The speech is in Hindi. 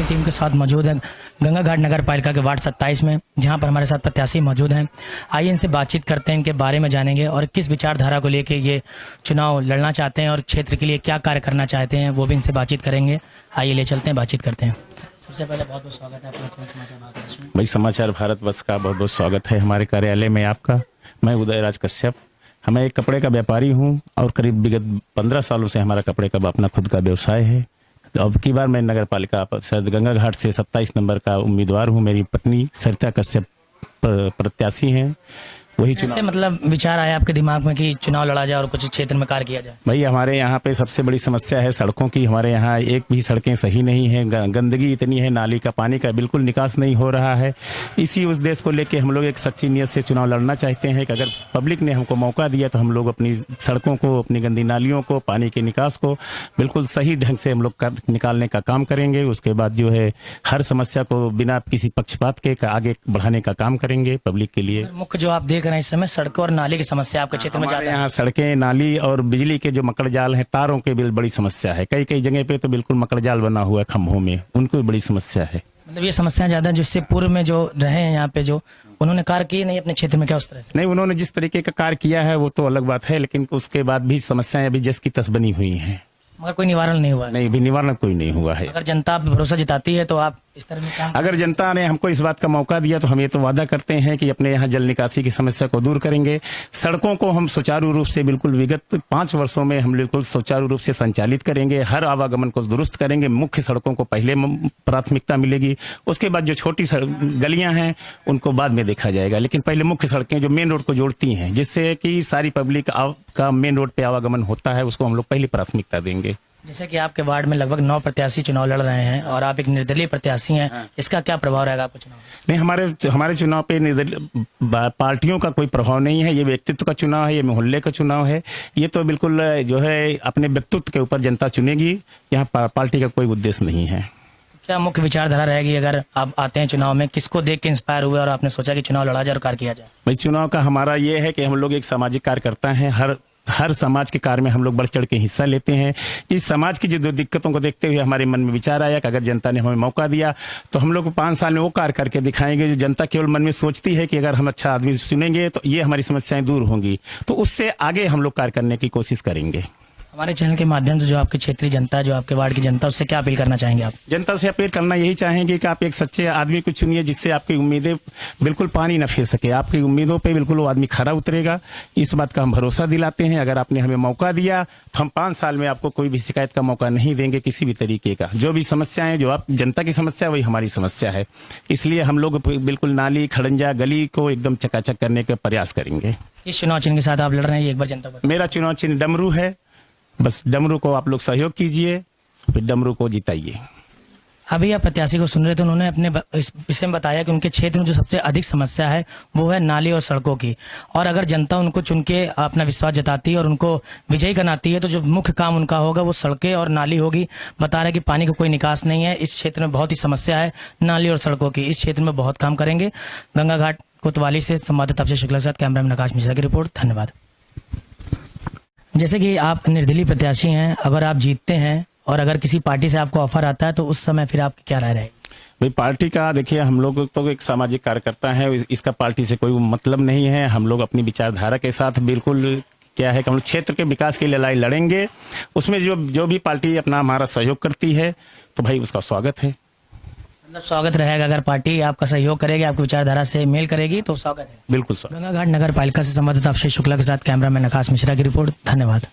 टीम के साथ मौजूद हैं गंगा घाट नगर पालिका के वार्ड 27 में, जहां पर हमारे साथ प्रत्याशी मौजूद हैं। आइए इनसे बातचीत करते हैं, इनके बारे में जानेंगे और किस विचारधारा को लेकर ये चुनाव लड़ना चाहते हैं और क्षेत्र के लिए क्या कार्य करना चाहते हैं, वो भी इनसे बातचीत करेंगे। आइए ले चलते हैं, बातचीत करते हैं। सबसे पहले बहुत बहुत स्वागत है अपने समाचार भारत में। भाई समाचार भारतवर्ष का बहुत बहुत स्वागत है हमारे कार्यालय में आपका। मैं उदयराज कश्यप, मैं एक कपड़े का व्यापारी हूं और करीब विगत 15 सालों से हमारा कपड़े का अपना खुद का व्यवसाय है। अब की बार मैं नगर पालिका परिषद गंगा घाट से 27 नंबर का उम्मीदवार हूं। मेरी पत्नी सरिता कश्यप प्रत्याशी हैं। वही चुनाव मतलब विचार आया आपके दिमाग में कि चुनाव लड़ा जाए और कुछ क्षेत्र में कार्य किया जाए? भाई हमारे यहाँ पे सबसे बड़ी समस्या है सड़कों की। हमारे यहाँ एक भी सड़कें सही नहीं है, गंदगी इतनी है, नाली का पानी का बिल्कुल निकास नहीं हो रहा है। इसी उद्देश्य को लेकर हम लोग एक सच्ची नियत से चुनाव लड़ना चाहते हैं कि अगर पब्लिक ने हमको मौका दिया तो हम लोग अपनी सड़कों को, अपनी गंदी नालियों को, पानी के निकास को बिल्कुल सही ढंग से हम लोग निकालने का काम करेंगे। उसके बाद जो है हर समस्या को बिना किसी पक्षपात के आगे बढ़ाने का काम करेंगे पब्लिक के लिए। मुख्य जो आप देख रहे हैं इस समय सड़कों और नाली की समस्या आपके क्षेत्र में ज्यादा है। यहाँ सड़कें, नाली और बिजली के जो मकड़ जाल हैं, तारों के भी बड़ी समस्या है। कई कई जगह पे तो बिल्कुल मकड़ जाल बना हुआ है खंभों में, उनको भी बड़ी समस्या है। मतलब ये समस्या ज्यादा जिससे पूर्व में जो रहे हैं यहाँ पे जो उन्होंने कार्य किए नहीं अपने क्षेत्र में, क्या उस तरह से? नहीं, उन्होंने जिस तरीके का कार्य किया है वो तो अलग बात है, लेकिन उसके बाद भी समस्याएं अभी जस की तस बनी हुई हैं, मगर कोई निवारण नहीं हुआ है। नहीं, भी निवारण कोई नहीं हुआ है। अगर जनता आप भरोसा जिताती है तो आप इस तरह में काम? अगर जनता ने हमको इस बात का मौका दिया तो हम ये तो वादा करते हैं कि अपने यहाँ जल निकासी की समस्या को दूर करेंगे। सड़कों को हम सुचारू रूप से बिल्कुल विगत 5 वर्षों में हम बिल्कुल सुचारू रूप से संचालित करेंगे। हर आवागमन को दुरुस्त करेंगे। मुख्य सड़कों को पहले प्राथमिकता मिलेगी, उसके बाद जो छोटी गलियां हैं उनको बाद में देखा जाएगा। लेकिन पहले मुख्य सड़कें जो मेन रोड को जोड़ती हैं, जिससे कि सारी पब्लिक का मेन रोड पे आवागमन होता है, उसको हम लोग पहली प्राथमिकता देंगे। जैसे कि आपके वार्ड में लगभग 9 प्रत्याशी चुनाव लड़ रहे हैं और आप एक निर्दलीय प्रत्याशी हैं, इसका क्या प्रभाव रहेगा आपके चुनाव? नहीं, हमारे चुनाव पे पार्टियों का कोई प्रभाव नहीं है। ये व्यक्तित्व का चुनाव है, ये मोहल्ले का चुनाव है। ये तो बिल्कुल जो है अपने व्यक्तित्व के ऊपर जनता चुनेगी। यहाँ पार्टी का कोई उद्देश्य नहीं है। क्या मुख्य विचारधारा रहेगी अगर आप आते हैं चुनाव में? किसको देख के इंस्पायर हुए और आपने सोचा कि चुनाव लड़ा जाए और कार्य किया जाए? भाई चुनाव का हमारा ये है कि हम लोग एक सामाजिक कार्यकर्ता हैं। हर समाज के कार्य में हम लोग बढ़ चढ़ के हिस्सा लेते हैं। इस समाज की जो दिक्कतों को देखते हुए हमारे मन में विचार आया कि अगर जनता ने हमें मौका दिया तो हम लोग 5 साल में वो कार्य करके दिखाएंगे जो जनता केवल मन में सोचती है कि अगर हम अच्छा आदमी चुनेंगे तो ये हमारी समस्याएं दूर होंगी। तो उससे आगे हम लोग कार्य करने की कोशिश करेंगे। हमारे चैनल के माध्यम से जो आपकी क्षेत्रीय जनता, जो आपके वार्ड की जनता, उससे क्या अपील करना चाहेंगे आप? जनता से अपील करना यही चाहेंगे कि आप एक सच्चे आदमी को चुनिए जिससे आपकी उम्मीदें बिल्कुल पानी न फेर सके। आपकी उम्मीदों पे बिल्कुल वो आदमी खरा उतरेगा। इस बात का हम भरोसा दिलाते हैं। अगर आपने हमें मौका दिया तो हम 5 साल में आपको कोई भी शिकायत का मौका नहीं देंगे किसी भी तरीके का। जो भी समस्याएं, जो आप जनता की समस्या, वही हमारी समस्या है। इसलिए हम लोग बिल्कुल नाली, खड़ंजा, गली को एकदम चकाचक करने का प्रयास करेंगे। इस चुनाव चिन्ह के साथ आप लड़ रहे हैं, एक बार जनता को? मेरा चुनाव चिन्ह डमरू है। बस डमरू को आप लोग सहयोग कीजिए, फिर डमरू को जिताइए। अभी आप प्रत्याशी को सुन रहे थे, उन्होंने अपने इस विषय में बताया कि उनके क्षेत्र में जो सबसे अधिक समस्या है वो है नाली और सड़कों की, और अगर जनता उनको चुन के अपना विश्वास जताती है और उनको विजयी बनाती है तो जो मुख्य काम उनका होगा वो सड़कें और नाली होगी। बता रहे कि पानी का कोई निकास नहीं है इस क्षेत्र में, बहुत ही समस्या है नाली और सड़कों की। इस क्षेत्र में बहुत काम करेंगे। गंगा घाट कोतवाली से संवाददाता अभिषेक शुक्ला के साथ कैमरामैन आकाश मिश्रा की रिपोर्ट। धन्यवाद। जैसे कि आप निर्दलीय प्रत्याशी हैं, अगर आप जीतते हैं और अगर किसी पार्टी से आपको ऑफर आता है तो उस समय फिर आपकी क्या राय रहेगी? भाई पार्टी का देखिए, हम लोग तो एक सामाजिक कार्यकर्ता है, इसका पार्टी से कोई मतलब नहीं है। हम लोग अपनी विचारधारा के साथ बिल्कुल क्या है कि हम लोग क्षेत्र के विकास की लड़ाई लड़ेंगे। उसमें जो भी पार्टी अपना हमारा सहयोग करती है तो भाई उसका स्वागत है। मतलब स्वागत रहेगा, अगर पार्टी आपका सहयोग करेगी, आपकी विचारधारा से मेल करेगी तो स्वागत है। बिल्कुल स्वागत। गंगा घाट नगर पालिका से संवाददाता अभिषेक शुक्ला के साथ कैमरामैन आकाश मिश्रा की रिपोर्ट। धन्यवाद।